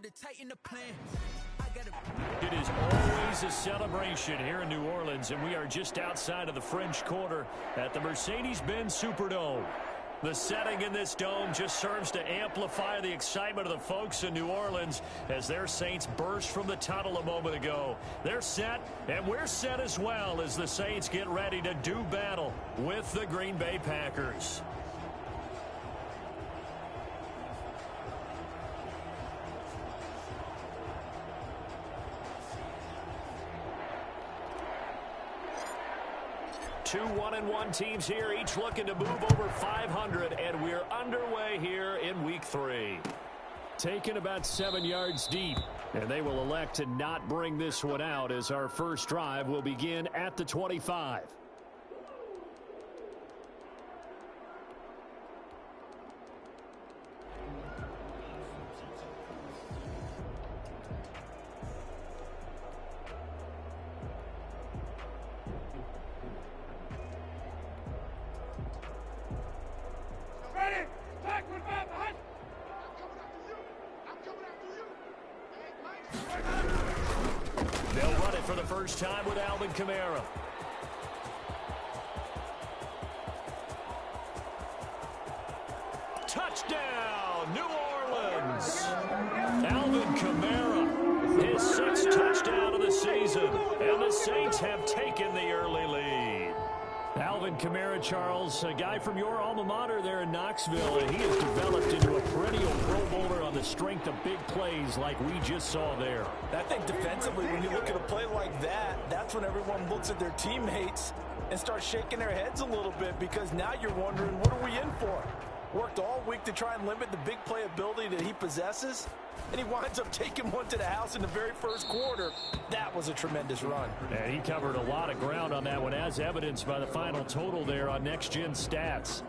had to tighten the plan. It is always a celebration here in New Orleans, and we are just outside of the French Quarter at the Mercedes-Benz Superdome. The setting in this dome just serves to amplify the excitement of the folks in New Orleans as their Saints burst from the tunnel a moment ago. They're set, and we're set as well as the Saints get ready to do battle with the Green Bay Packers. Two 1-1 teams here, each looking to move over 500, and we're underway here in Week 3. Taken about 7 yards deep, and they will elect to not bring this one out as our first drive will begin at the 25. They'll run it for the first time with Alvin Kamara. Touchdown, New Orleans. Alvin Kamara, his 6th touchdown of the season, and the Saints have taken the early lead. Alvin Kamara, Charles, a guy from your alma mater there in Knoxville, and he has developed into a perennial Pro Bowler on the strength of big plays like we just saw there. I think defensively, when you look at a play like that, that's when everyone looks at their teammates and starts shaking their heads a little bit, because now you're wondering, what are we in for? Worked all week to try and limit the big play ability that he possesses, and he winds up taking one to the house in the very first quarter. That was a tremendous run. And he covered a lot of ground on that one, as evidenced by the final total there on Next Gen Stats.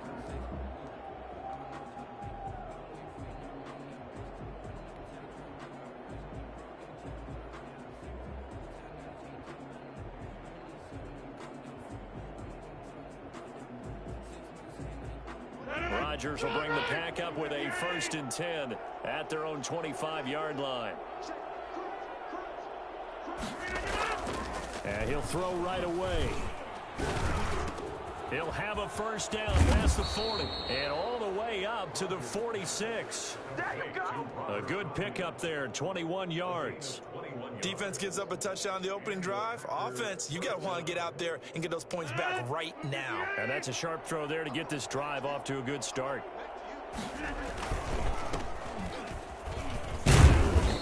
Rodgers will bring the pack up with a 1st and 10 at their own 25-yard line. And he'll throw right away. He'll have a first down past the 40 and all the way up to the 46. There you go. A good pickup there, 21 yards. Defense gives up a touchdown on the opening drive. Offense, you got to want to get out there and get those points back right now. And that's a sharp throw there to get this drive off to a good start.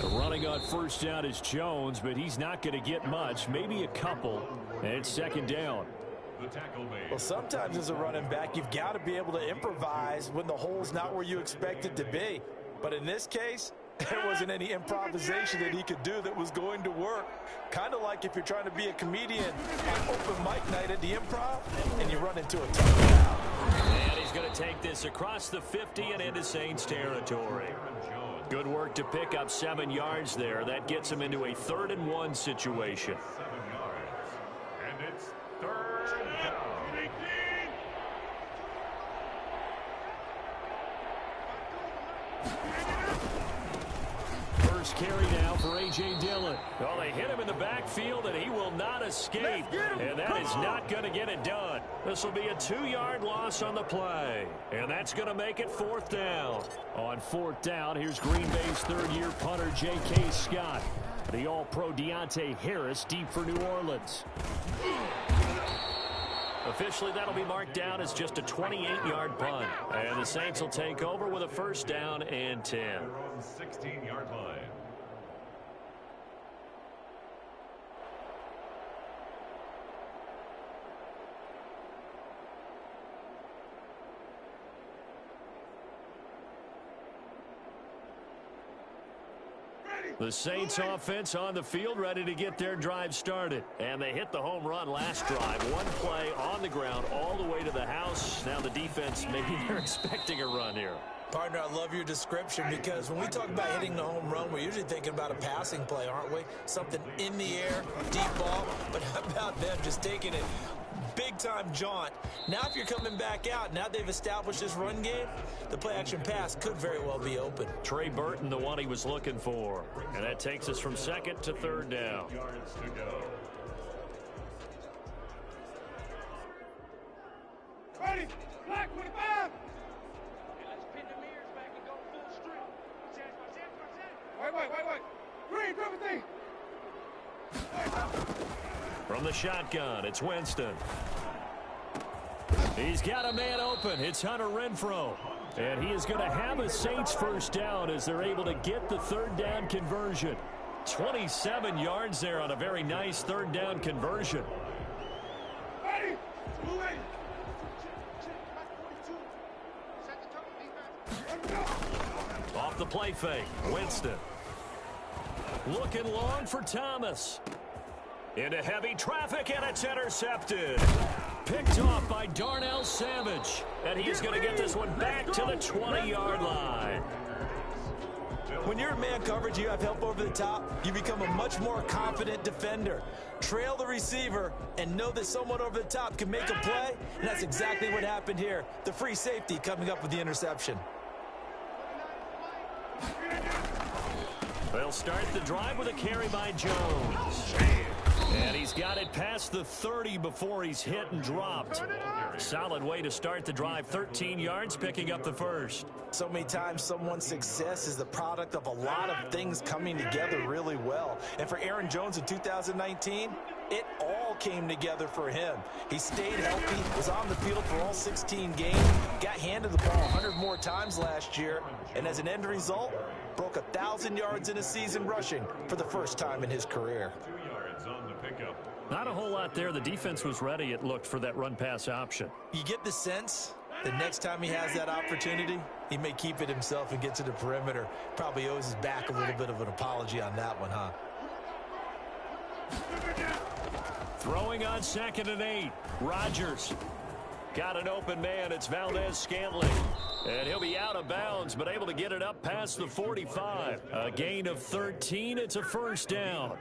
Running on first down is Jones, but he's not going to get much, maybe a couple, and it's 2nd down. Well, sometimes as a running back, you've got to be able to improvise when the hole's not where you expect it to be. But in this case, there wasn't any improvisation that he could do that was going to work. Kind of like if you're trying to be a comedian on open mic night at the Improv and you run into a tough crowd. And he's going to take this across the 50 and into Saints territory. Good work to pick up 7 yards there. That gets him into a 3rd and 1 situation. 7 yards. And it's 3rd down. First carry now for A.J. Dillon. Well, they hit him in the backfield, and he will not escape. And that is not going to get it done. This will be a 2-yard loss on the play. And that's going to make it 4th down. On 4th down, here's Green Bay's 3rd-year punter, J.K. Scott. The All-Pro Deontay Harris deep for New Orleans. Officially, that'll be marked down as just a 28-yard punt. And the Saints will take over with a 1st down and 10. 16-yard line. The Saints offense on the field, ready to get their drive started. And they hit the home run last drive. One play on the ground all the way to the house. Now the defense, maybe they're expecting a run here. Partner, I love your description, because when we talk about hitting the home run, we're usually thinking about a passing play, aren't we? Something in the air, deep ball. But how about them just taking it big-time jaunt. Now if you're coming back out, now they've established this run game, the play-action pass could very well be open. Trey Burton, the one he was looking for. And that takes us from second to third down. Yards to go. Ready, black 25. Let's pin the mirrors back and go full strip. Wait. Green, everything. From the shotgun, it's Winston. He's got a man open. It's Hunter Renfrow. And he is going to have a Saints first down as they're able to get the third down conversion. 27 yards there on a very nice third down conversion. Ready, moving. Off the play fake, Winston. Looking long for Thomas. Into heavy traffic, and it's intercepted. Picked off by Darnell Savage. And he's going to get this one back to the 20-yard line. When you're in man coverage, you have help over the top, you become a much more confident defender. Trail the receiver and know that someone over the top can make a play, and that's exactly what happened here. The free safety coming up with the interception. They'll start the drive with a carry by Jones. And he's got it past the 30 before he's hit and dropped. Solid way to start the drive. 13 yards, picking up the first. So many times someone's success is the product of a lot of things coming together really well. And for Aaron Jones in 2019, it all came together for him. He stayed healthy, was on the field for all 16 games, got handed the ball 100 more times last year, and as an end result, broke 1,000 yards in a season rushing for the first time in his career. 2 yards on the pickup. Not a whole lot there. The defense was ready, it looked, for that run-pass option. You get the sense the next time he has that opportunity, he may keep it himself and get to the perimeter. Probably owes his back a little bit of an apology on that one, huh? Throwing on 2nd and 8. Rodgers. Got an open man. It's Valdez-Scantling. And he'll be out of bounds, but able to get it up past the 45. A gain of 13. It's a first down.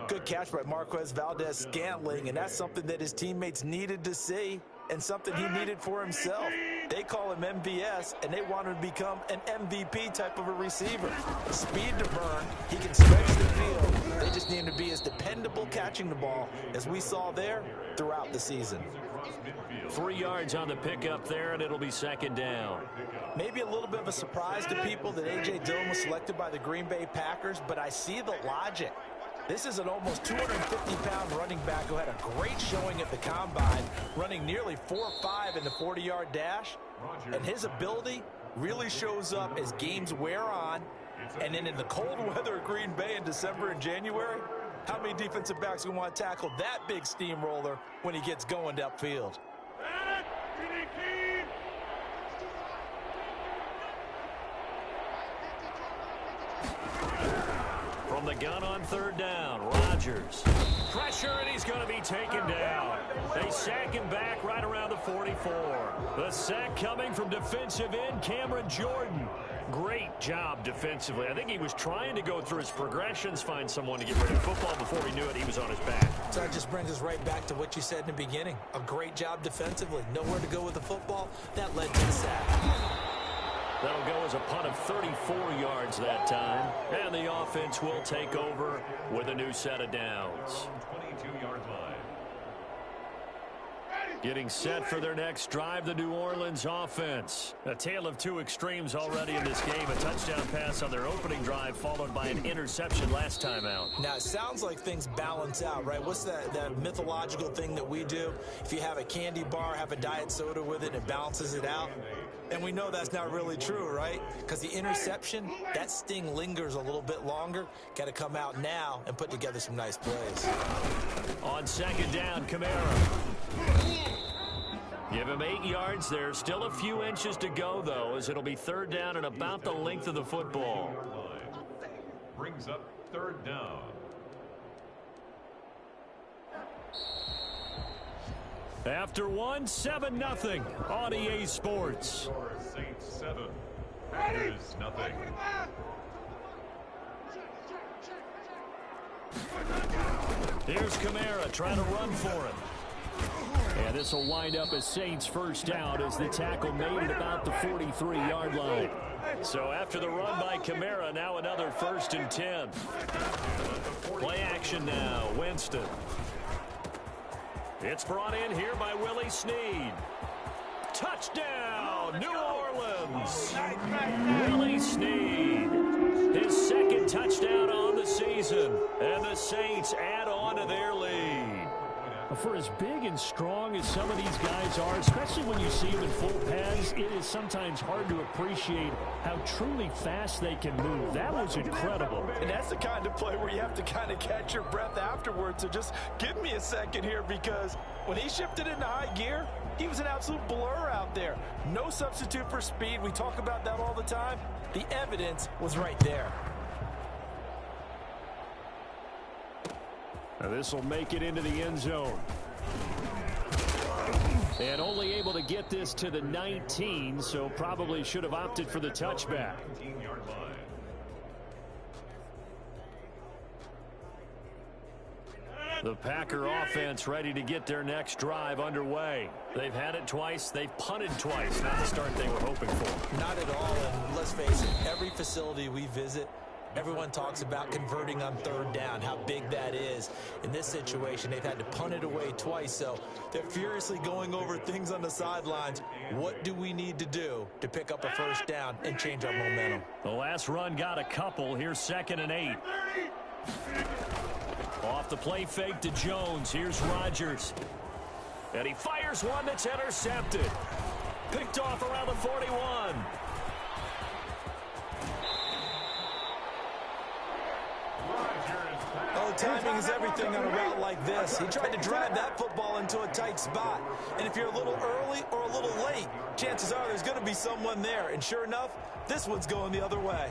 Good catch by Marquez Valdez-Scantling, and that's something that his teammates needed to see and something he needed for himself. They call him MVS, and they want him to become an MVP type of a receiver. Speed to burn. He can stretch the field. They just need him to be as dependable catching the ball as we saw there throughout the season. 3 yards on the pickup there, and it'll be 2nd down. Maybe a little bit of a surprise to people that A.J. Dillon was selected by the Green Bay Packers, but I see the logic. This is an almost 250-pound running back who had a great showing at the Combine, running nearly 4.5 in the 40-yard dash. And his ability really shows up as games wear on. And then in the cold weather at Green Bay in December and January, how many defensive backs will want to tackle that big steamroller when he gets going downfield? From the gun on 3rd down, Rodgers. Pressure, and he's going to be taken down. They sack him back right around the 44. The sack coming from defensive end Cameron Jordan. Great job defensively. I think he was trying to go through his progressions, find someone to get rid of football. Before he knew it, he was on his back. So that just brings us right back to what you said in the beginning. A great job defensively. Nowhere to go with the football. That led to the sack. That'll go as a punt of 34 yards that time. And the offense will take over with a new set of downs. 22-yard line. Getting set for their next drive, the New Orleans offense. A tale of two extremes already in this game. A touchdown pass on their opening drive, followed by an interception last time out. Now, it sounds like things balance out, right? What's that mythological thing that we do? If you have a candy bar, have a diet soda with it, it balances it out. And we know that's not really true, right? Because the interception, that sting lingers a little bit longer. Got to come out now and put together some nice plays. On 2nd down, Kamara. Give him 8 yards there. Still a few inches to go, though, as it'll be 3rd down and about the length of the football. Brings up 3rd down. After one, 7-0 on EA Sports. Saints 7. Packers nothing. Here's Kamara trying to run for it. And this will wind up as Saints first down as the tackle made at about the 43-yard line. So after the run by Kamara, now another 1st and 10. Play action now, Winston. It's brought in here by Willie Snead. Touchdown, New Orleans. Willie Snead, his 2nd touchdown on the season. And the Saints add on to their lead. For as big and strong as some of these guys are, especially when you see them in full pads, it is sometimes hard to appreciate how truly fast they can move. That was incredible. And that's the kind of play where you have to kind of catch your breath afterwards. So just give me a second here, because when he shifted into high gear, he was an absolute blur out there. No substitute for speed. We talk about that all the time. The evidence was right there. Now this will make it into the end zone. And only able to get this to the 19, so probably should have opted for the touchback. 19-yard line. The Packer offense ready to get their next drive underway. They've had it twice. They've punted twice. Not the start they were hoping for. Not at all, and let's face it, every facility we visit, everyone talks about converting on 3rd down, how big that is. In this situation, they've had to punt it away twice, so they're furiously going over things on the sidelines. What do we need to do to pick up a 1st down and change our momentum? The last run got a couple. Here's 2nd and 8. Off the play fake to Jones. Here's Rodgers. And he fires one that's intercepted. Picked off around the 41. Oh, timing is everything on a route like this. He tried to drive that football into a tight spot. And if you're a little early or a little late, chances are there's going to be someone there. And sure enough, this one's going the other way.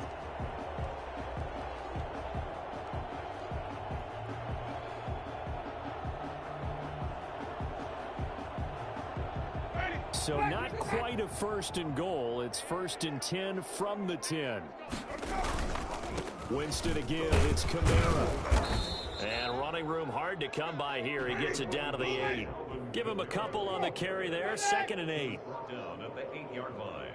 So not quite a 1st and goal. It's 1st and 10 from the 10. Winston again. It's Kamara. And running room hard to come by here. He gets it down to the 8. Give him a couple on the carry there. 2nd and 8. Down at the 8-yard line.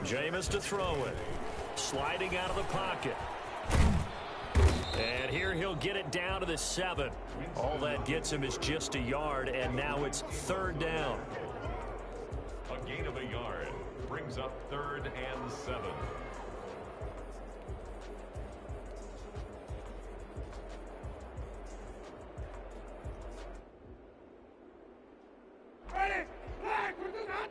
Jameis to throw it. Sliding out of the pocket. And here he'll get it down to the 7. All that gets him is just a yard, and now it's 3rd down. A gain of a yard brings up 3rd and 7. Ready! Flag with the knot!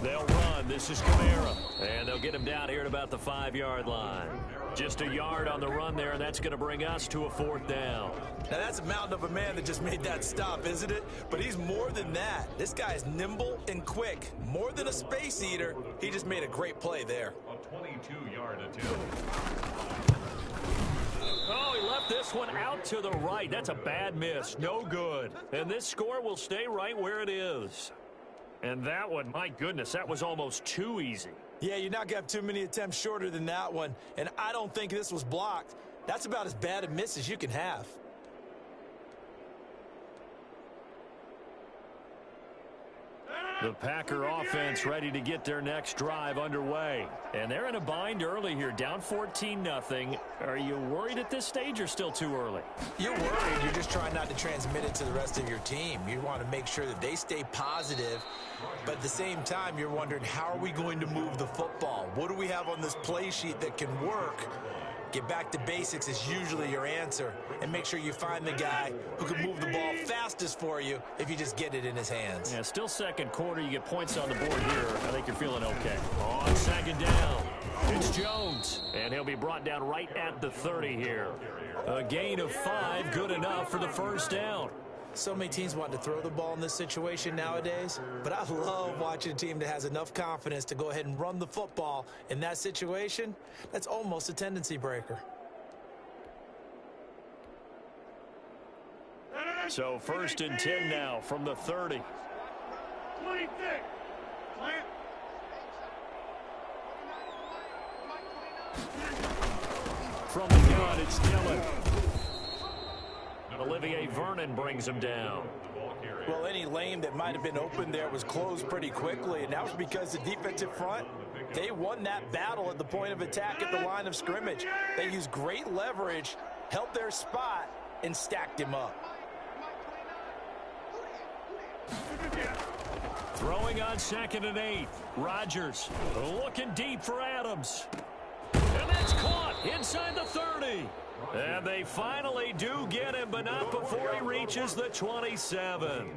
They'll run. This is Kamara. And they'll get him down here at about the 5-yard line. Just a yard on the run there, and that's going to bring us to a 4th down. Now, that's a mountain of a man that just made that stop, isn't it? But he's more than that. This guy is nimble and quick. More than a space eater, he just made a great play there. A 22-yard attempt. Oh, he left this one out to the right. That's a bad miss. No good. And this score will stay right where it is. And that one, my goodness, that was almost too easy. Yeah, you're not going to have too many attempts shorter than that one. And I don't think this was blocked. That's about as bad a miss as you can have. The Packer offense ready to get their next drive underway. And they're in a bind early here, down 14-0. Are you worried at this stage or still too early? You're worried. You're just trying not to transmit it to the rest of your team. You want to make sure that they stay positive. But at the same time, you're wondering, how are we going to move the football? What do we have on this play sheet that can work? Get back to basics is usually your answer. And make sure you find the guy who can move the ball fastest for you if you just get it in his hands. Yeah, still 2nd quarter. You get points on the board here. I think you're feeling okay. On 2nd down, it's Jones. And he'll be brought down right at the 30 here. A gain of 5, good enough for the 1st down. So many teams want to throw the ball in this situation nowadays, but I love watching a team that has enough confidence to go ahead and run the football. In that situation, that's almost a tendency breaker. So 1st and 10 now from the 30. 26. Plant. From the gun, front. It's Dillon. Olivier Vernon brings him down. Well, any lane that might have been open there was closed pretty quickly, and that was because the defensive front, they won that battle at the point of attack at the line of scrimmage. They used great leverage, held their spot, and stacked him up. Throwing on 2nd and 8. Rodgers looking deep for Adams. And that's caught inside the 30. And they finally do get him, but not before he reaches the 27.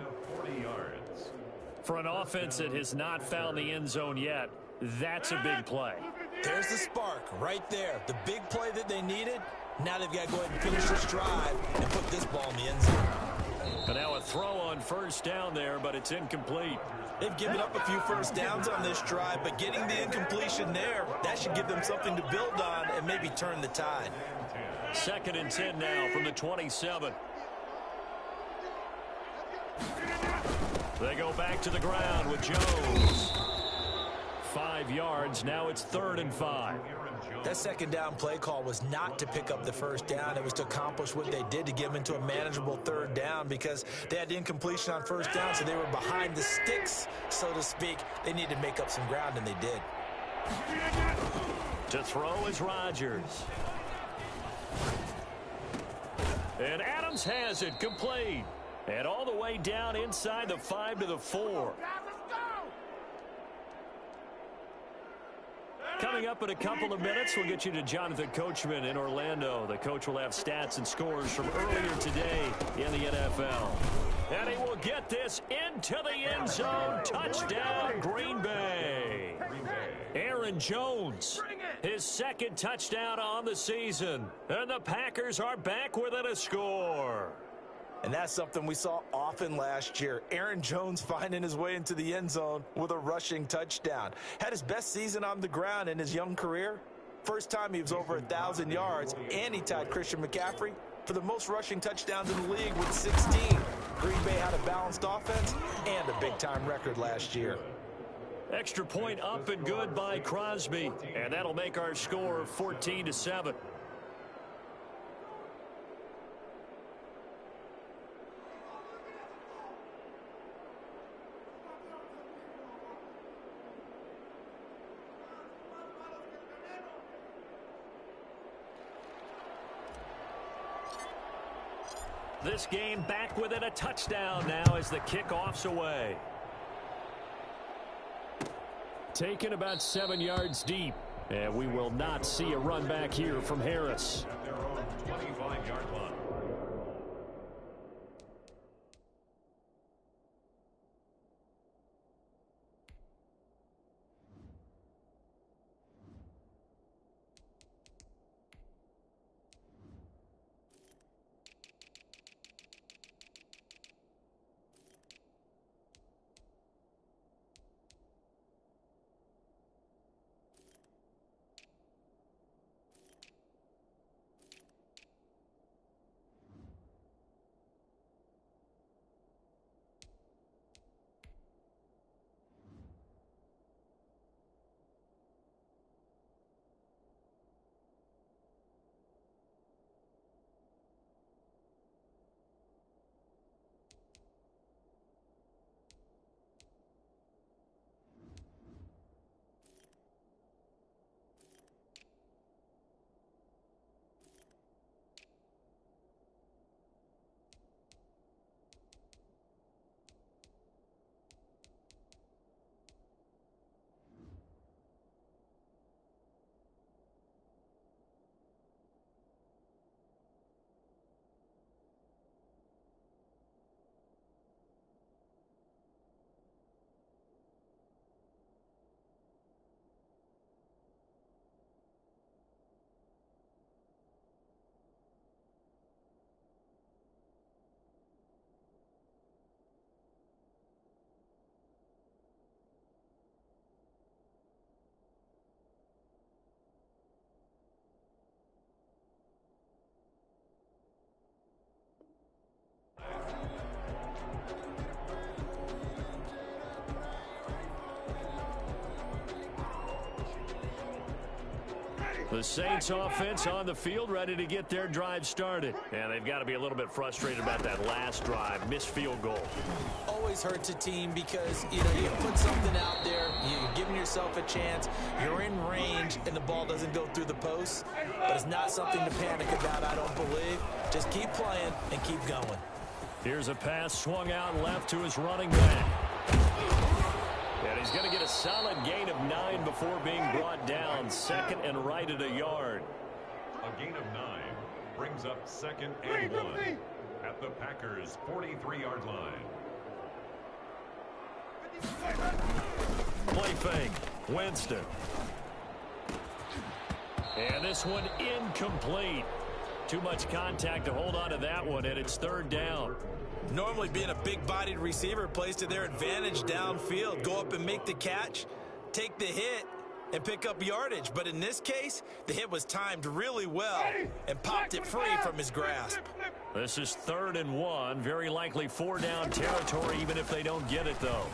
For an offense that has not found the end zone yet, that's a big play. There's the spark right there. The big play that they needed. Now they've got to go ahead and finish this drive and put this ball in the end zone. And now a throw on 1st down there, but it's incomplete. They've given up a few first downs on this drive, but getting the incompletion there, that should give them something to build on and maybe turn the tide. 2nd and 10 now from the 27. They go back to the ground with Jones. 5 yards. Now it's 3rd and 5. That 2nd down play call was not to pick up the 1st down. It was to accomplish what they did to get them into a manageable 3rd down because they had the incompletion on 1st down, so they were behind the sticks, so to speak. They needed to make up some ground, and they did. To throw is Rodgers. And Adams has it complete. And all the way down inside the 5 to the 4. Coming up in a couple of minutes, we'll get you to Jonathan Coachman in Orlando. The coach will have stats and scores from earlier today in the NFL. And he will get this into the end zone. Touchdown, Green Bay. Aaron Jones, his 2nd touchdown on the season. And the Packers are back within a score. And that's something we saw often last year. Aaron Jones finding his way into the end zone with a rushing touchdown. Had his best season on the ground in his young career. First time he was over 1,000 yards, and he tied Christian McCaffrey for the most rushing touchdowns in the league with 16. Green Bay had a balanced offense and a big-time record last year. Extra point up and good by Crosby, and that'll make our score 14-7. This game back within a touchdown now as the kickoff's away. Taken about 7 yards deep. And we will not see a run back here from Harris. At their own 25-yard line. The Saints offense on the field, ready to get their drive started. And they've got to be a little bit frustrated about that last drive, missed field goal. Always hurts a team because, you put something out there, you're giving yourself a chance, you're in range, and the ball doesn't go through the post. But it's not something to panic about, I don't believe. Just keep playing and keep going. Here's a pass swung out left to his running back. And he's going to get a solid gain of 9 before being brought down. Second and right at a yard. A gain of 9 brings up second and 1 at the Packers' 43-yard line. Play fake. Winston. And this one incomplete. Too much contact to hold on to that one, and it's third down. Normally being a big-bodied receiver plays to their advantage downfield. Go up and make the catch, take the hit, and pick up yardage. But in this case, the hit was timed really well and popped it free from his grasp. This is 3rd and 1. Very likely 4-down territory, even if they don't get it, though.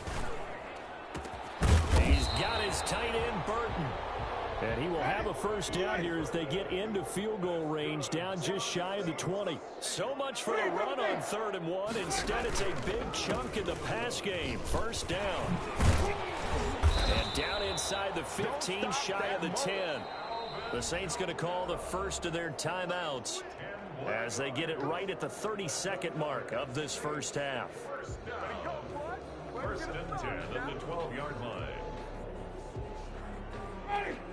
He's got his tight end, Burton. And he will have a first down here as they get into field goal range, down just shy of the 20. So much for a run on 3rd and 1. Instead, it's a big chunk in the pass game. First down. And down inside the 15, shy of the 10. The Saints going to call the first of their timeouts as they get it right at the 32nd mark of this first half. First and 10 at the 12-yard line.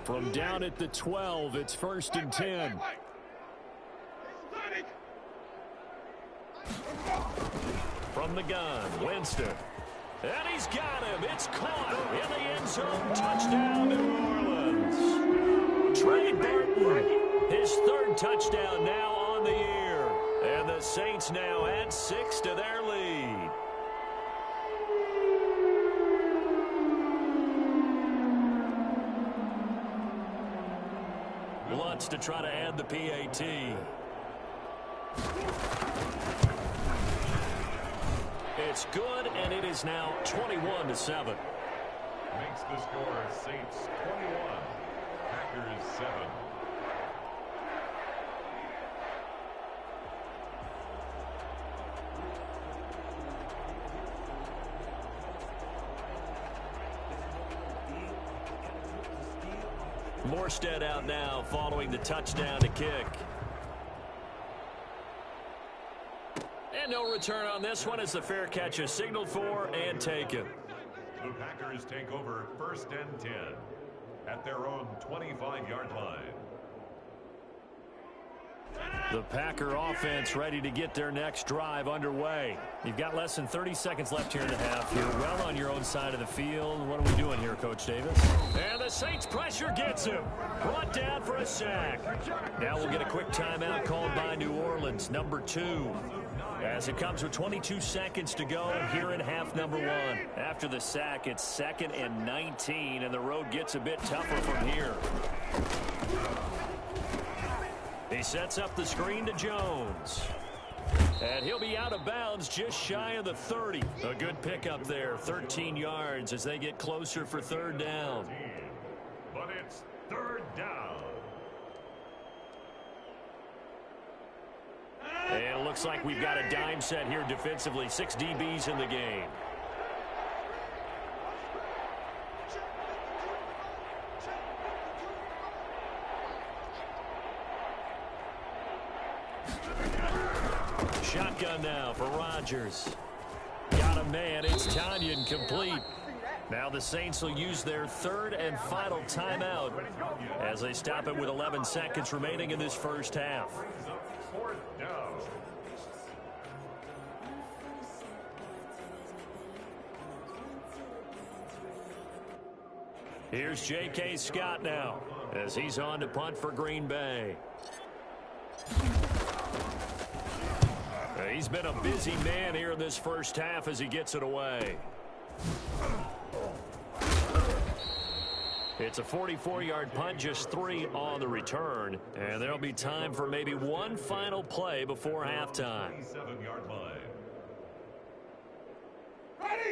From down at the 12, it's 1st and 10. From the gun, Winston. And he's got him. It's caught in the end zone. Touchdown, New Orleans. Trey Burton, his 3rd touchdown now on the year. And the Saints now add 6 to their lead. Lutz to try to add the PAT. It's good, and it is now 21-7. Makes the score Saints 21, Packers 7. Morstead out now following the touchdown to kick. And no return on this one as the fair catch is signaled for and taken. The Packers take over 1st and 10 at their own 25-yard line. The Packer offense ready to get their next drive underway. You've got less than 30 seconds left here in the half. You're well on your own side of the field. What are we doing here, Coach Davis? And the Saints pressure gets him. Brought down for a sack. Now we'll get a quick timeout called by New Orleans, number 2. As it comes with 22 seconds to go here in half number 1. After the sack, it's 2nd and 19, and the road gets a bit tougher from here. He sets up the screen to Jones. And he'll be out of bounds just shy of the 30. A good pickup there, 13 yards as they get closer for 3rd down. But it's 3rd down. And it looks like we've got a dime set here defensively. 6 DBs in the game. Shotgun now for Rodgers. Got a man. It's Tanyan complete. Now the Saints will use their 3rd and final timeout as they stop it with 11 seconds remaining in this first half. 4th down. Here's J.K. Scott now as he's on to punt for Green Bay. He's been a busy man here in this first half as he gets it away. It's a 44-yard punt, just 3 on the return. And there'll be time for maybe one final play before halftime. 27-yard line.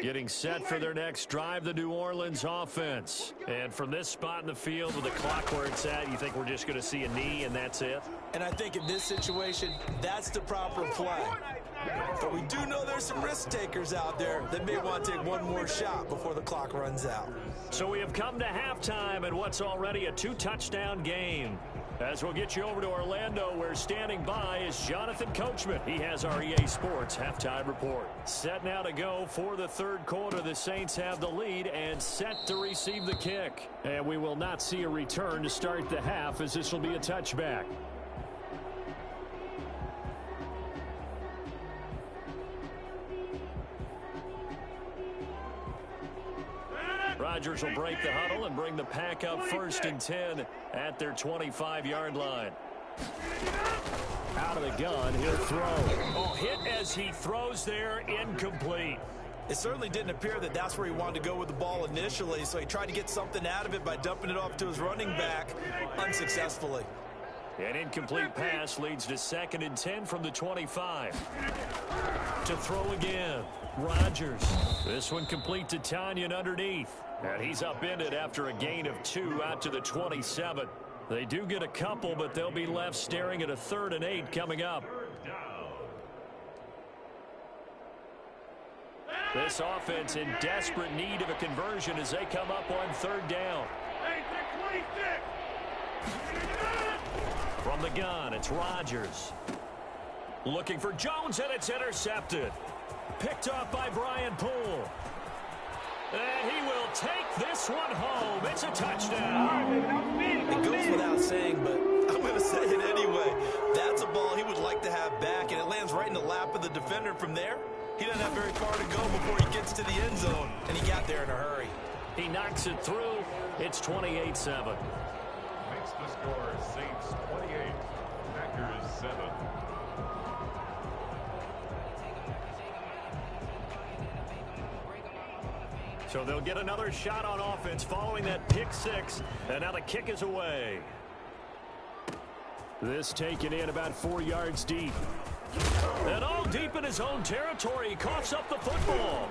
Getting set for their next drive, the New Orleans offense. And from this spot in the field with the clock where it's at, you think we're just going to see a knee and that's it? And I think in this situation, that's the proper play. But we do know there's some risk takers out there that may want to take one more shot before the clock runs out. So we have come to halftime in what's already a 2-touchdown game. As we'll get you over to Orlando, where standing by is Jonathan Coachman. He has our EA Sports halftime report. Set now to go for the third quarter. The Saints have the lead and set to receive the kick. And we will not see a return to start the half, as this will be a touchback. Rodgers will break the huddle and bring the pack up 1st and 10 at their 25-yard line. Out of the gun, he'll throw. Oh, hit as he throws there, incomplete. It certainly didn't appear that that's where he wanted to go with the ball initially, so he tried to get something out of it by dumping it off to his running back unsuccessfully. An incomplete pass leads to 2nd and 10 from the 25. To throw again, Rodgers. This one complete to Tanyan underneath. And he's upended after a gain of 2 out to the 27. They do get a couple, but they'll be left staring at a 3rd and 8 coming up. This offense in desperate need of a conversion as they come up on 3rd down. From the gun, it's Rodgers. Looking for Jones, and it's intercepted. Picked off by Brian Poole. And he will take this one home. It's a touchdown. It goes without saying, but I'm going to say it anyway. That's a ball he would like to have back, and it lands right in the lap of the defender. From there, he doesn't have very far to go before he gets to the end zone, and he got there in a hurry. He knocks it through. It's 28-7. Makes the score Saints 28, Packers 7. So they'll get another shot on offense following that pick 6. And now the kick is away. This taken in about 4 yards deep. And all deep in his own territory. He coughs up the football.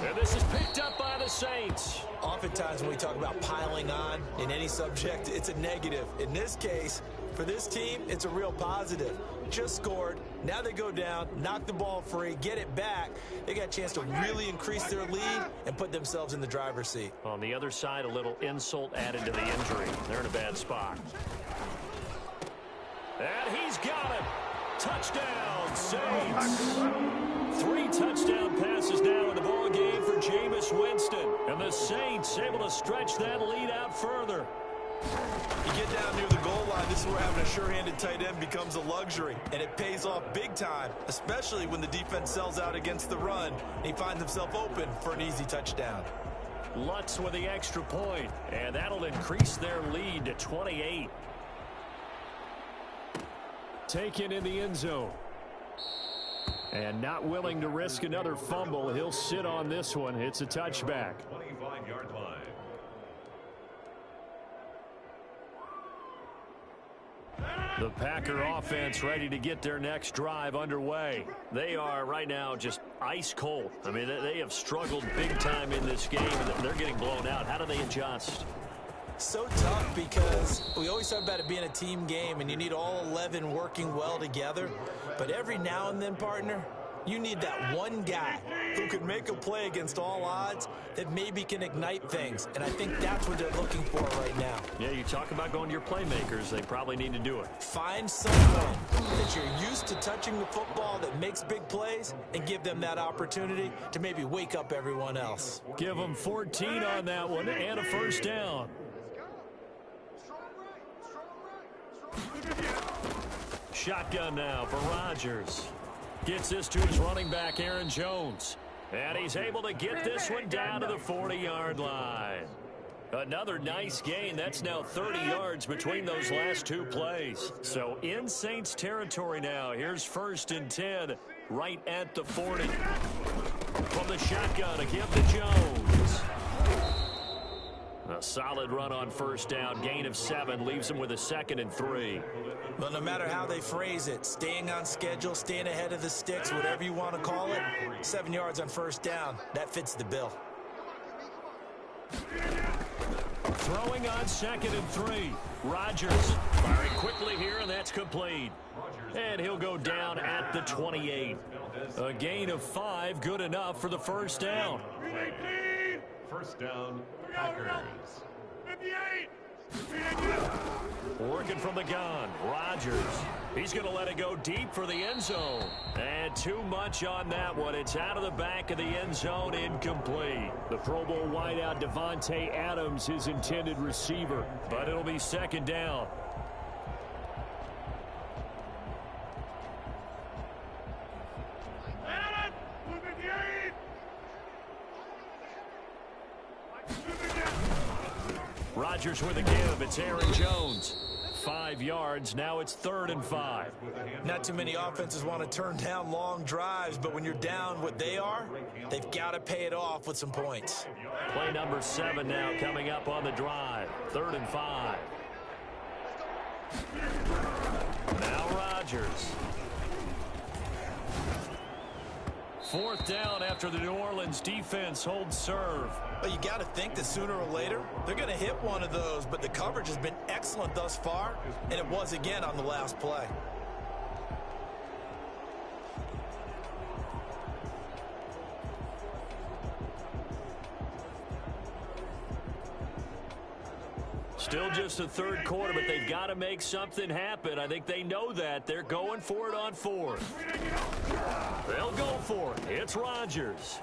And this is picked up by the Saints. Oftentimes when we talk about piling on in any subject, it's a negative. In this case, for this team, it's a real positive. Just scored. Now they go down, knock the ball free, get it back. They got a chance to really increase their lead and put themselves in the driver's seat. On the other side, a little insult added to the injury. They're in a bad spot. And he's got it. Touchdown, Saints. 3 touchdown passes now in the ball game for Jameis Winston. And the Saints able to stretch that lead out further. You get down near the goal line, this is where having a sure-handed tight end becomes a luxury, and it pays off big time, especially when the defense sells out against the run, and he finds himself open for an easy touchdown. Lutz with the extra point, and that'll increase their lead to 28. Taken in the end zone. And not willing to risk another fumble, he'll sit on this one. It's a touchback. 25-yard line. The Packer offense ready to get their next drive underway. They are right now just ice cold. I mean, they have struggled big time in this game, and they're getting blown out. How do they adjust? So tough because we always talk about it being a team game, and you need all 11 working well together. But every now and then, partner, you need that one guy who can make a play against all odds that maybe can ignite things. And I think that's what they're looking for right now. Yeah, you talk about going to your playmakers. They probably need to do it. Find someone that you're used to touching the football that makes big plays and give them that opportunity to maybe wake up everyone else. Give them 14 on that one and a first down. Shotgun now for Rodgers. Gets this to his running back, Aaron Jones. And he's able to get this one down to the 40-yard line. Another nice gain. That's now 30 yards between those last 2 plays. So in Saints territory now. Here's 1st and 10 right at the 40. From the shotgun, again to Jones. A Solid run on first down. Gain of 7 leaves them with a 2nd and 3. Well, no matter how they phrase it, staying on schedule, staying ahead of the sticks, whatever you want to call it, 7 yards on first down, that fits the bill. Throwing on 2nd and 3. Rodgers firing quickly here, and that's complete. And he'll go down at the 28. A gain of 5, good enough for the first down. First down, Packers. 58. Working from the gun, Rodgers. He's going to let it go deep for the end zone. And too much on that one. It's out of the back of the end zone, incomplete. The Pro Bowl wideout Devontae Adams, his intended receiver. But it'll be 2nd down. Rodgers with a give. It's Aaron Jones. 5 yards. Now it's 3rd and 5. Not too many offenses want to turn down long drives, but when you're down what they are, they've got to pay it off with some points. Play number 7 now coming up on the drive. 3rd and 5. Now Rodgers. 4th down after the New Orleans defense holds serve. But you got to think that sooner or later, they're going to hit one of those, but the coverage has been excellent thus far, and it was again on the last play. Still just the 3rd quarter, but they've got to make something happen. I think they know that. They're going for it on 4th. They'll go for it. It's Rodgers.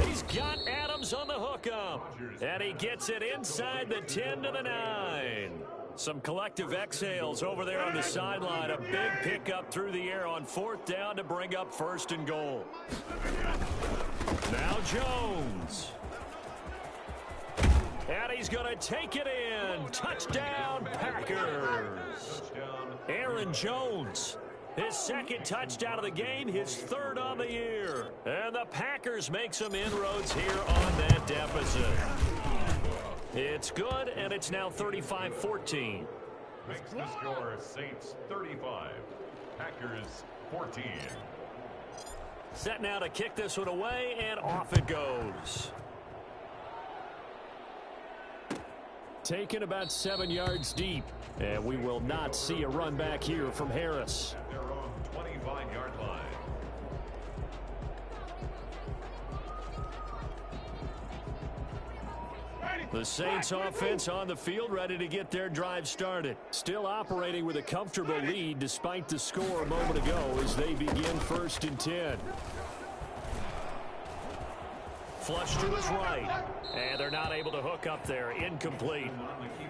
He's got Adams on the hookup. And he gets it inside the 10 to the 9. Some collective exhales over there on the sideline. A big pickup through the air on 4th down to bring up 1st and goal. Now Jones. And he's going to take it in. Touchdown, Packers. Aaron Jones. His 2nd touchdown of the game, his 3rd on the year. And the Packers make some inroads here on that deficit. It's good, and it's now 35-14. Makes the score Saints 35, Packers 14. Set now to kick this one away, and off it goes. Taken about 7 yards deep. And we will not see a run back here from Harris. At their own 25-yard line. The Saints offense on the field, ready to get their drive started. Still operating with a comfortable lead despite the score a moment ago as they begin 1st and 10. Flush to his right. And they're not able to hook up there. Incomplete.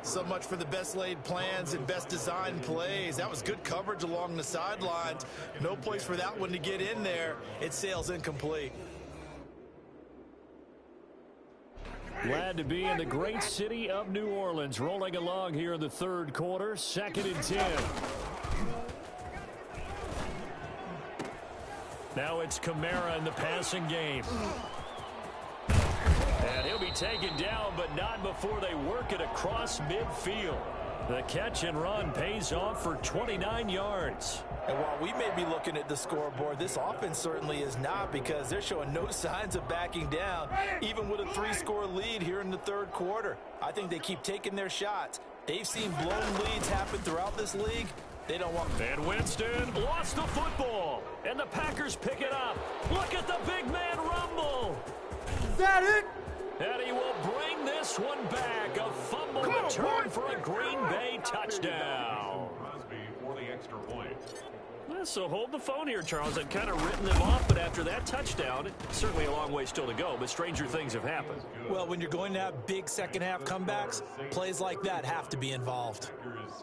So much for the best laid plans and best designed plays. That was good coverage along the sidelines. No place for that one to get in there. It sails incomplete. Glad to be in the great city of New Orleans. Rolling along here in the 3rd quarter. 2nd and 10. Now it's Kamara in the passing game. And he'll be taken down, but not before they work it across midfield. The catch and run pays off for 29 yards. And while we may be looking at the scoreboard, this offense certainly is not, because they're showing no signs of backing down, even with a 3-score lead here in the 3rd quarter. I think they keep taking their shots. They've seen blown leads happen throughout this league. They don't want... And Winston lost the football, and the Packers pick it up. Look at the big man rumble. Is that it? And he will bring this one back. A fumble return for a Green Bay touchdown. Crosby for the extra point. So hold the phone here, Charles. I'd kind of written them off, but after that touchdown, certainly a long way still to go, but stranger things have happened. Well, when you're going to have big second-half comebacks, plays like that have to be involved.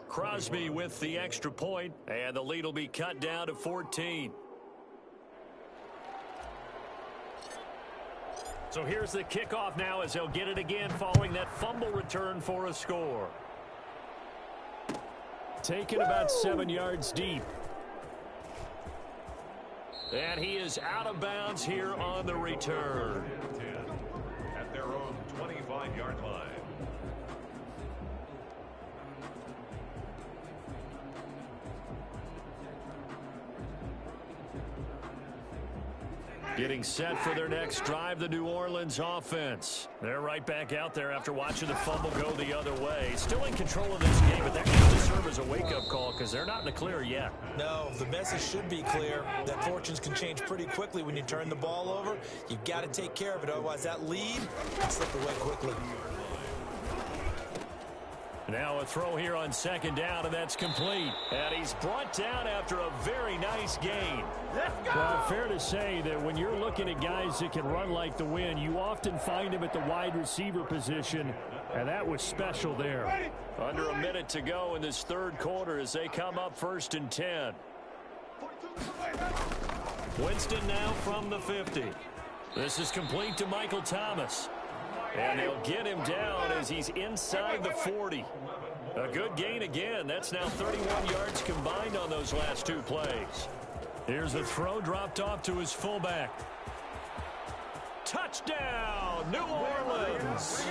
Crosby with the extra point, and the lead will be cut down to 14. So here's the kickoff now as they'll get it again following that fumble return for a score. Taken about 7 yards deep. And he is out of bounds here on the return. At their own 25-yard line. Getting set for their next drive, the New Orleans offense. They're right back out there after watching the fumble go the other way. Still in control of this game, but that needs to serve as a wake-up call because they're not in the clear yet. No, the message should be clear that fortunes can change pretty quickly when you turn the ball over. You've got to take care of it, otherwise that lead can slip away quickly. Now a throw here on second down, and that's complete. And he's brought down after a very nice gain. Let's go! Well, fair to say that when you're looking at guys that can run like the wind, you often find them at the wide receiver position, and that was special there. Under a minute to go in this third quarter as they come up 1st and 10. Winston now from the 50. This is complete to Michael Thomas. And they'll get him down as he's inside the 40. A good gain again. That's now 31 yards combined on those last two plays. Here's a throw dropped off to his fullback. Touchdown, New Orleans.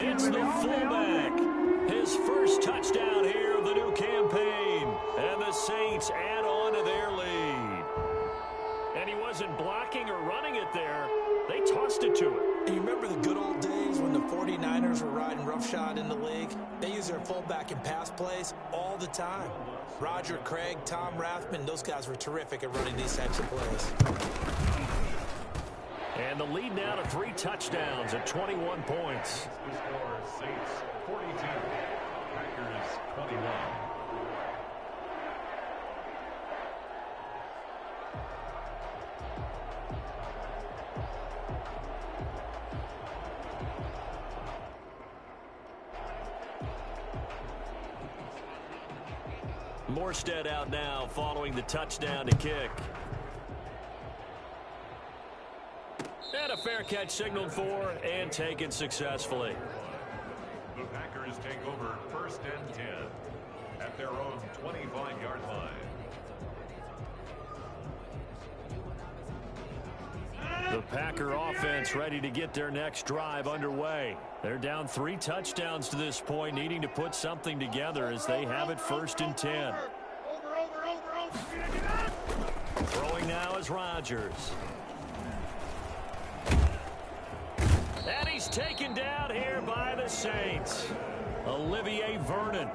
It's the fullback. His first touchdown here of the new campaign. And the Saints add on to their lead. And he wasn't blocking or running it there. They tossed it to him. You remember the good old days when the 49ers were riding roughshod in the league? They used their fullback in pass plays all the time. Roger Craig, Tom Rathman, those guys were terrific at running these types of plays. And the lead now to 3 touchdowns at 21 points. The score, Saints 42, Packers 21. Morstead out now following the touchdown to kick. And a fair catch signaled for and taken successfully. The Packers take over 1st and 10 at their own 25-yard line. The Packer offense ready to get their next drive underway. They're down 3 touchdowns to this point, needing to put something together as they have it 1st and 10. Throwing now is Rodgers. And he's taken down here by the Saints. Olivier Vernon.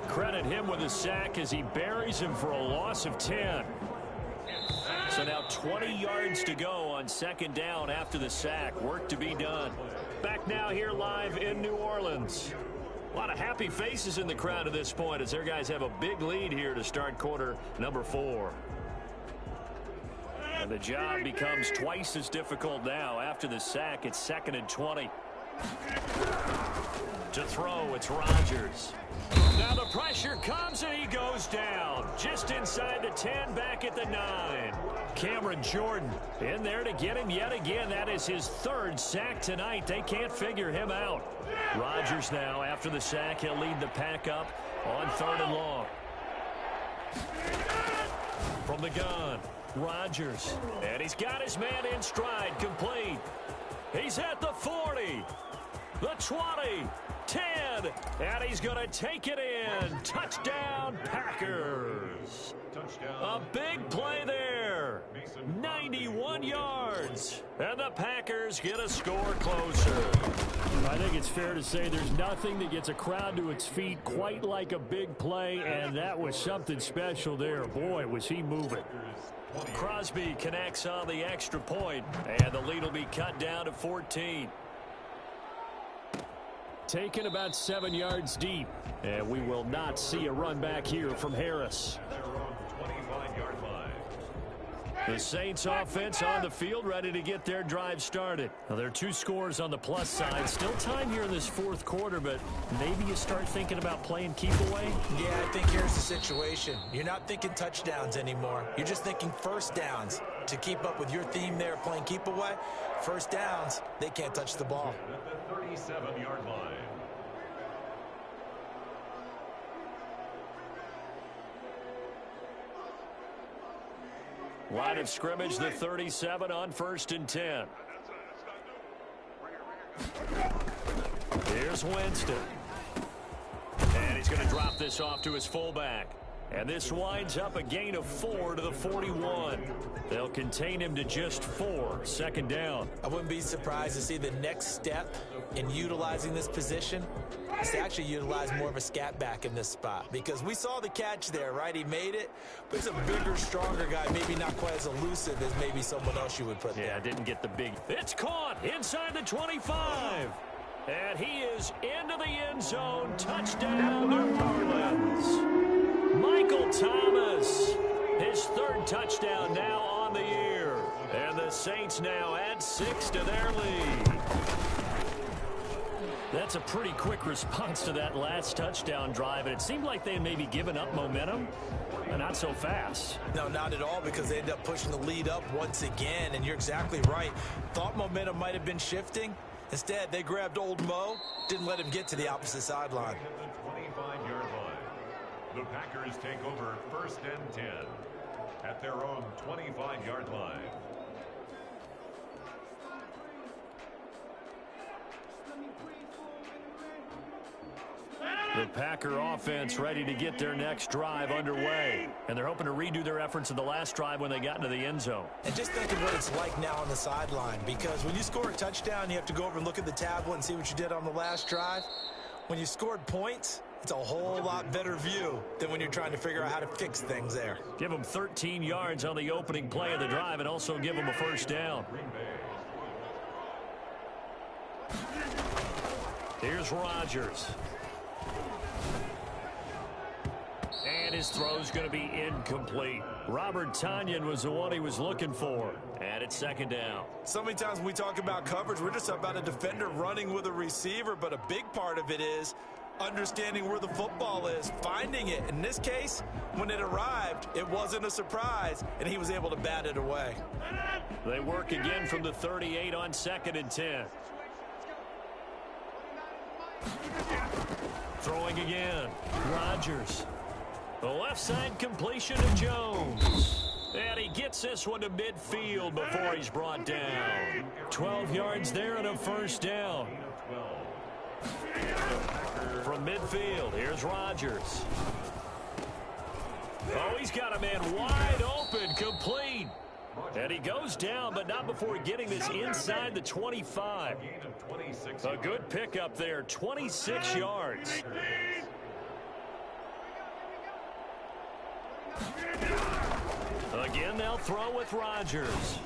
Credit him with a sack as he buries him for a loss of 10. So now 20 yards to go on second down after the sack. Work to be done. Back now here live in New Orleans. A lot of happy faces in the crowd at this point as their guys have a big lead here to start quarter number 4. And the job becomes twice as difficult now. After the sack, it's 2nd and 20. To throw, it's Rodgers. Now the pressure comes and he goes down. Just inside the 10, back at the 9. Cameron Jordan in there to get him yet again. That is his 3rd sack tonight. They can't figure him out. Rodgers now, after the sack, he'll lead the pack up on 3rd and long. From the gun, Rodgers. And he's got his man in stride, complete. He's at the 40, the 20, 10, and he's going to take it in. Touchdown, Packers. A big play there. 91 yards. And the Packers get a score closer. I think it's fair to say there's nothing that gets a crowd to its feet quite like a big play, and that was something special there. Boy, was he moving. Crosby connects on the extra point, and the lead will be cut down to 14. Taken about 7 yards deep, and we will not see a run back here from Harris. The Saints offense on the field, ready to get their drive started. Now, there are 2 scores on the plus side. Still time here in this 4th quarter, but maybe you start thinking about playing keep away? Yeah, I think here's the situation. You're not thinking touchdowns anymore. You're just thinking first downs. To keep up with your theme there, playing keep away, first downs, they can't touch the ball. At the 37-yard line. Line of scrimmage, the 37 on 1st and 10. Here's Winston. And he's going to drop this off to his fullback. And this winds up a gain of 4 to the 41. They'll contain him to just 4, second down. I wouldn't be surprised to see the next step in utilizing this position is to actually utilize more of a scat back in this spot, because we saw the catch there, right? He made it, but he's a bigger, stronger guy, maybe not quite as elusive as maybe someone else you would put there. Yeah, didn't get the big. It's caught inside the 25. And he is into the end zone. Touchdown, New Orleans. Michael Thomas, his third touchdown now on the year. And the Saints now add 6 to their lead. That's a pretty quick response to that last touchdown drive, and it seemed like they had maybe given up momentum, but not so fast. No, not at all, because they ended up pushing the lead up once again, and you're exactly right. Thought momentum might have been shifting. Instead, they grabbed old Mo, didn't let him get to the opposite sideline. The 25-yard line. The Packers take over 1st and 10 at their own 25-yard line. The Packer offense ready to get their next drive underway. And they're hoping to redo their efforts in the last drive when they got into the end zone. And just think of what it's like now on the sideline, because when you score a touchdown, you have to go over and look at the tablet and see what you did on the last drive. When you scored points, it's a whole lot better view than when you're trying to figure out how to fix things there. Give them 13 yards on the opening play of the drive and also give them a first down. Here's Rodgers. And his throw's going to be incomplete. Robert Tonyan was the one he was looking for. And it's second down. So many times when we talk about coverage, we're just about a defender running with a receiver, but a big part of it is understanding where the football is, finding it. In this case, when it arrived, it wasn't a surprise, and he was able to bat it away. They work again from the 38 on 2nd and 10. Throwing again. Rodgers. The left side completion to Jones. And he gets this one to midfield before he's brought down. 12 yards there and a first down. From midfield, here's Rodgers. Oh, he's got a man wide open, complete. And he goes down, but not before getting this inside the 25. A good pickup there, 26 yards. Again, they'll throw with Rodgers.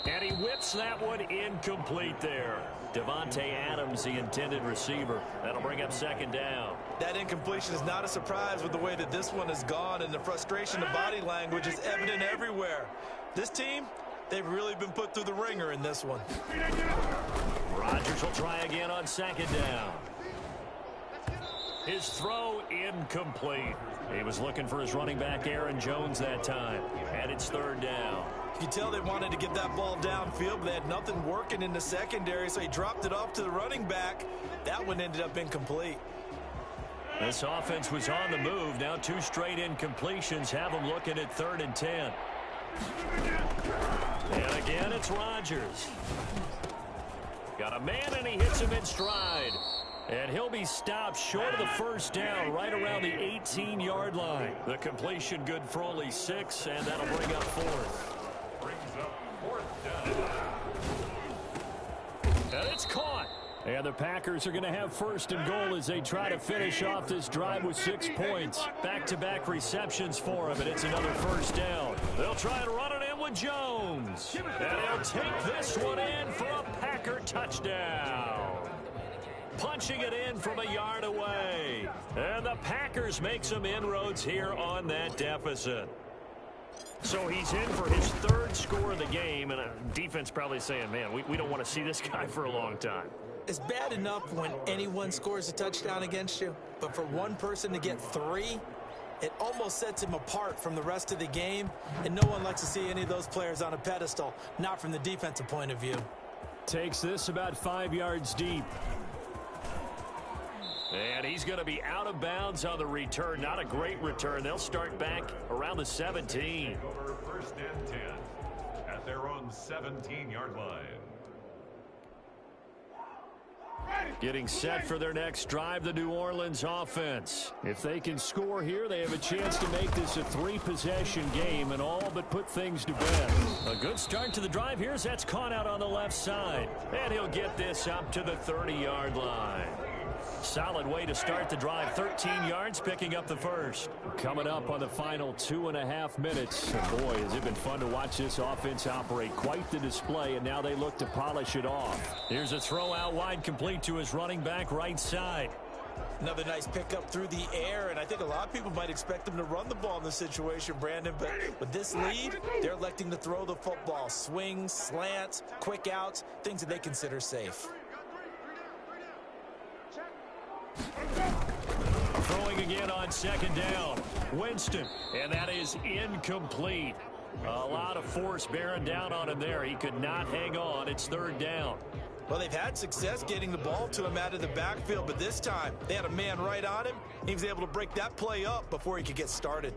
And he whips that one incomplete there. Devontae Adams, the intended receiver. That'll bring up second down. That incompletion is not a surprise with the way that this one has gone, and the frustration of body language is evident everywhere. This team, they've really been put through the ringer in this one. Rodgers will try again on second down. His throw incomplete. He was looking for his running back Aaron Jones that time. And it's third down. You can tell they wanted to get that ball downfield, but they had nothing working in the secondary, so he dropped it off to the running back. That one ended up incomplete. This offense was on the move. Now 2 straight incompletions have them looking at 3rd and 10. And again, it's Rodgers. Got a man, and he hits him in stride. And he'll be stopped short of the first down right around the 18-yard line. The completion good for only 6, and that'll bring up 4th. Brings up 4th down. And it's caught. And the Packers are going to have 1st and goal as they try to finish off this drive with 6 points. Back-to-back receptions for him, and it's another first down. They'll try and run it in with Jones. And he'll take this one in for a Packer touchdown. Punching it in from a yard away. And the Packers make some inroads here on that deficit. So he's in for his 3rd score of the game, and defense probably saying, man, we don't want to see this guy for a long time. It's bad enough when anyone scores a touchdown against you, but for one person to get 3, it almost sets him apart from the rest of the game, and no one likes to see any of those players on a pedestal, not from the defensive point of view. Takes this about 5 yards deep. And he's going to be out of bounds on the return. Not a great return. They'll start back around the 17. Over 1st and 10 at their own 17-yard line. Getting set for their next drive, the New Orleans offense. If they can score here, they have a chance to make this a 3-possession game and all but put things to bed. A good start to the drive here as that's caught out on the left side. And he'll get this up to the 30-yard line. Solid way to start the drive. 13 yards, picking up the first. Coming up on the final 2.5 minutes. And boy, has it been fun to watch this offense operate. Quite the display, and now they look to polish it off. Here's a throw out wide, complete to his running back right side. Another nice pickup through the air, and I think a lot of people might expect them to run the ball in this situation, Brandon, but with this lead, they're electing to throw the football. Swings, slants, quick outs, things that they consider safe. Throwing again on second down. Winston, and that is incomplete. A lot of force bearing down on him there. He could not hang on. It's third down. Well, they've had success getting the ball to him out of the backfield, but this time they had a man right on him. He was able to break that play up before he could get started.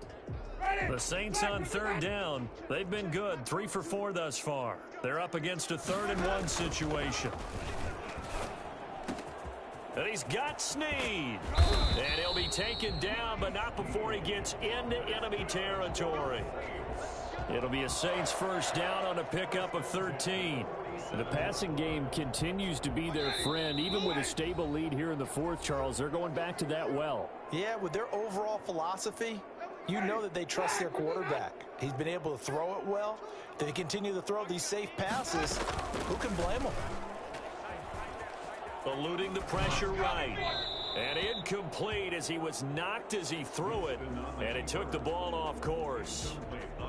The Saints on third down. They've been good. 3 for 4 thus far. They're up against a 3rd-and-1 situation. And he's got Snead. And he'll be taken down, but not before he gets into enemy territory. It'll be a Saints first down on a pickup of 13. The passing game continues to be their friend. Even with a stable lead here in the 4th, Charles, they're going back to that well. Yeah, with their overall philosophy, you know that they trust their quarterback. He's been able to throw it well. They continue to throw these safe passes. Who can blame them? Eluding the pressure right. And incomplete as he was knocked as he threw it. And it took the ball off course.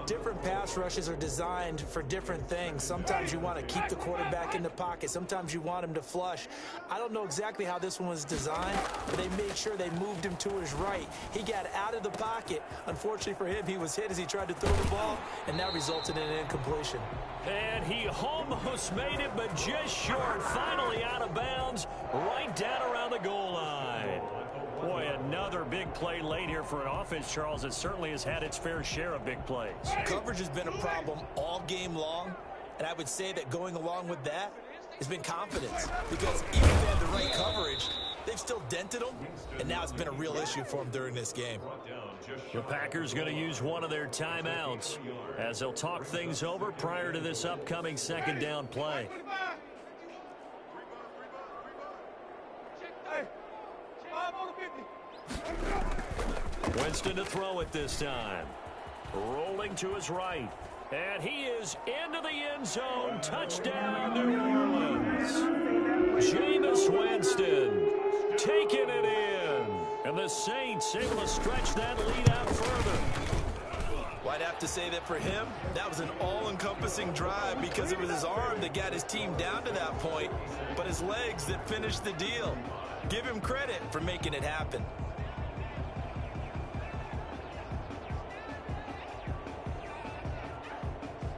Different pass rushes are designed for different things. Sometimes you want to keep the quarterback in the pocket. Sometimes you want him to flush. I don't know exactly how this one was designed, but they made sure they moved him to his right. He got out of the pocket. Unfortunately for him, he was hit as he tried to throw the ball, and that resulted in an incompletion. And he almost made it, but just short. Finally out of bounds, right down around the goal line. Boy, another big play late here for an offense, Charles, that certainly has had its fair share of big plays. Coverage has been a problem all game long, and I would say that going along with that has been confidence, because even if they had the right coverage, they've still dented them, and now it's been a real issue for them during this game. The Packers going to use one of their timeouts as they'll talk things over prior to this upcoming second down play. Winston to throw it this time. Rolling to his right. And he is into the end zone. Touchdown, New Orleans. Jameis Winston taking it in. And the Saints able to stretch that lead out further. Well, I'd have to say that for him, that was an all-encompassing drive because it was his arm that got his team down to that point, but his legs that finished the deal. Give him credit for making it happen.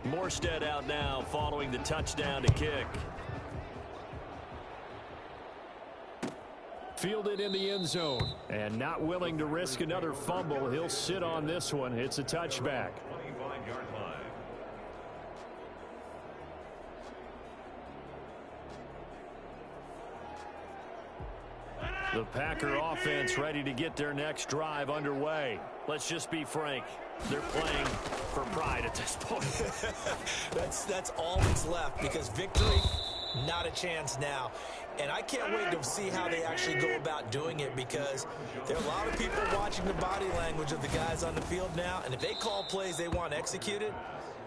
Morstead out now following the touchdown to kick. Fielded in the end zone. And not willing to risk another fumble. He'll sit on this one. It's a touchback. 25-yard line. The Packer offense ready to get their next drive underway. Let's just be frank. They're playing for pride at this point. That's all that's left, because victory, not a chance now. And I can't wait to see how they actually go about doing it, because there are a lot of people watching the body language of the guys on the field now, and if they call plays they want executed,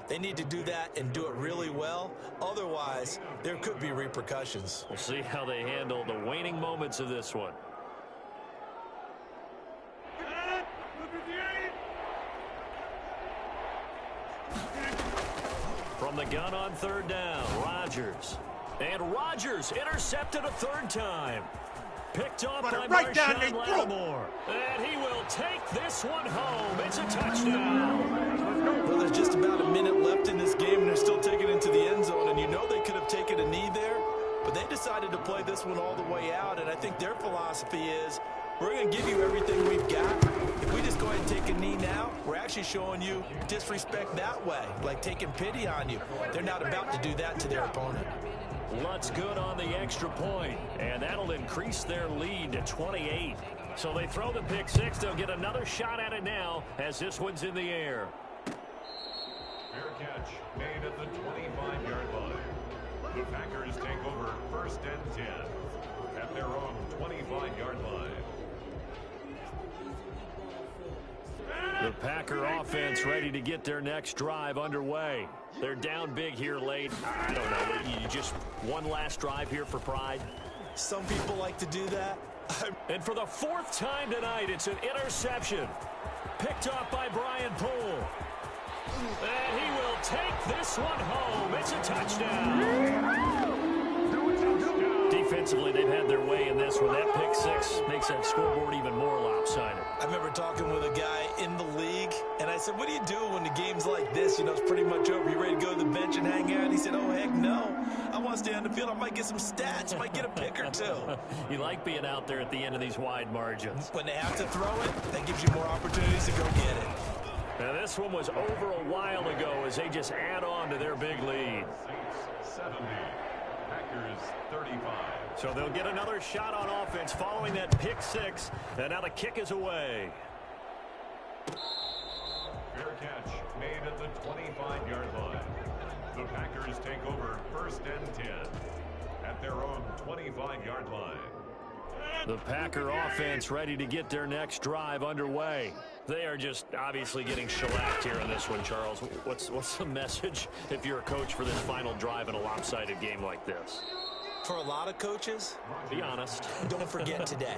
they need to do that and do it really well. Otherwise, there could be repercussions. We'll see how they handle the waning moments of this one. From the gun on third down, Rodgers. And Rodgers intercepted a third time. Picked off by right down, Marshawn Nate. Lattimore. And he will take this one home. It's a touchdown. Well, there's just about a minute left in this game, and they're still taking it into the end zone. And you know they could have taken a knee there, but they decided to play this one all the way out. And I think their philosophy is, we're going to give you everything we've got. If we just go ahead and take a knee now, we're actually showing you disrespect that way, like taking pity on you. They're not about to do that to their opponent. Lutz good on the extra point, and that'll increase their lead to 28. So they throw the pick six. They'll get another shot at it now as this one's in the air. Fair catch made at the 25-yard line. The Packers take over 1st and 10 at their own 25-yard line. The Packer offense ready to get their next drive underway. They're down big here late. I don't know. You just one last drive here for pride? Some people like to do that. And for the 4th time tonight, it's an interception. Picked off by Brian Poole. And he will take this one home. It's a touchdown. Defensively, they've had their way in this one. That pick six makes that scoreboard even more lopsided. I remember talking with a guy in the league, and I said, what do you do when the game's like this? You know, it's pretty much over. You ready to go to the bench and hang out? And he said, oh, heck no. I want to stay on the field. I might get some stats. I might get a pick or two. You like being out there at the end of these wide margins. When they have to throw it, that gives you more opportunities to go get it. Now, this one was over a while ago as they just add on to their big lead. Saints 70, Packers 35. So they'll get another shot on offense following that pick six. And now the kick is away. Fair catch made at the 25-yard line. The Packers take over 1st and 10 at their own 25-yard line. The Packer offense ready to get their next drive underway. They are just obviously getting shellacked here on this one, Charles. What's the message if you're a coach for this final drive in a lopsided game like this? For a lot of coaches, be honest. Don't forget today.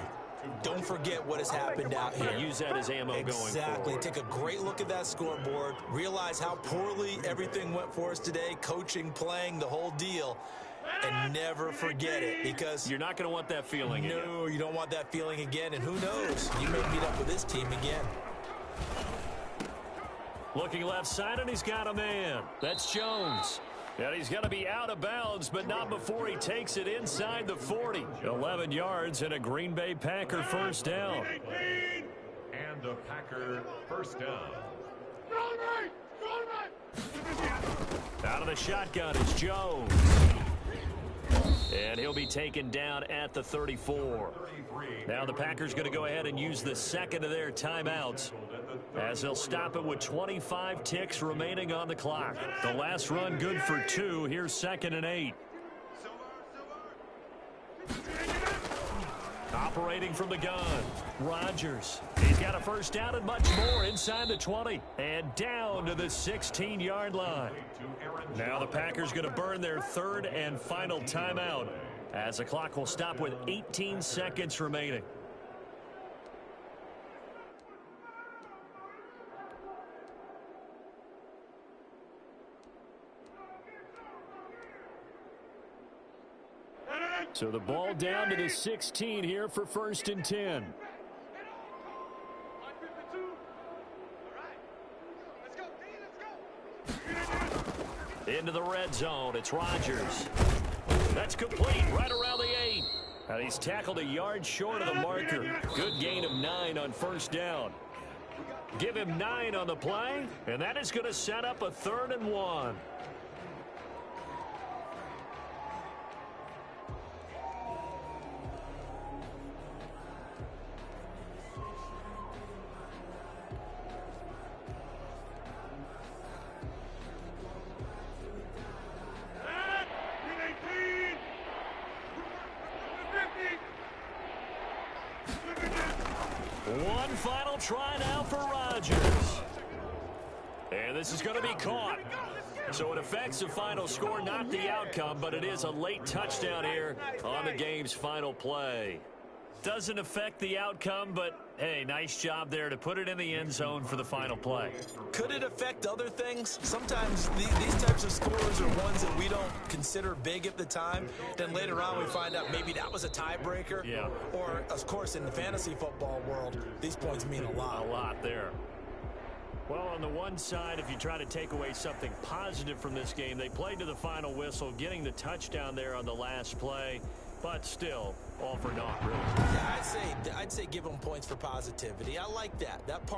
Don't forget what has happened out here. Use that as ammo going forward. Exactly. Take a great look at that scoreboard. Realize how poorly everything went for us today. Coaching, playing, the whole deal. And never forget it, because you're not going to want that feeling again. No, you don't want that feeling again. And who knows? You may meet up with this team again. Looking left side, and he's got a man. That's Jones. And he's going to be out of bounds, but not before he takes it inside the 40. 11 yards and a Green Bay Packer first down. And a Packer first down. Out of the shotgun is Jones. And he'll be taken down at the 34. Now the Packers going to go ahead and use the second of their timeouts, as they'll stop it with 25 ticks remaining on the clock. The last run good for 2. Here's 2nd and 8. Operating from the gun, Rodgers. He's got a first down and much more inside the 20. And down to the 16-yard line. Now the Packers going to burn their 3rd and final timeout, as the clock will stop with 18 seconds remaining. So the ball down to the 16 here for 1st and 10. Into the red zone. It's Rodgers. That's complete right around the 8. And he's tackled a yard short of the marker. Good gain of 9 on first down. Give him 9 on the play, and that is going to set up a 3rd and 1. One final try now for Rodgers. And this is going to be caught. So it affects the final score, not the outcome, but it is a late touchdown here on the game's final play. Doesn't affect the outcome, but hey, nice job there to put it in the end zone for the final play. Could it affect other things? Sometimes these types of scores are ones that we don't consider big at the time. Then later on we find out maybe that was a tiebreaker. Yeah. Or, of course, in the fantasy football world, these points mean a lot. A lot there. Well, on the one side, if you try to take away something positive from this game, they played to the final whistle, getting the touchdown there on the last play. But still, all for naught, really. Yeah, I'd say give them points for positivity. I like that. That part.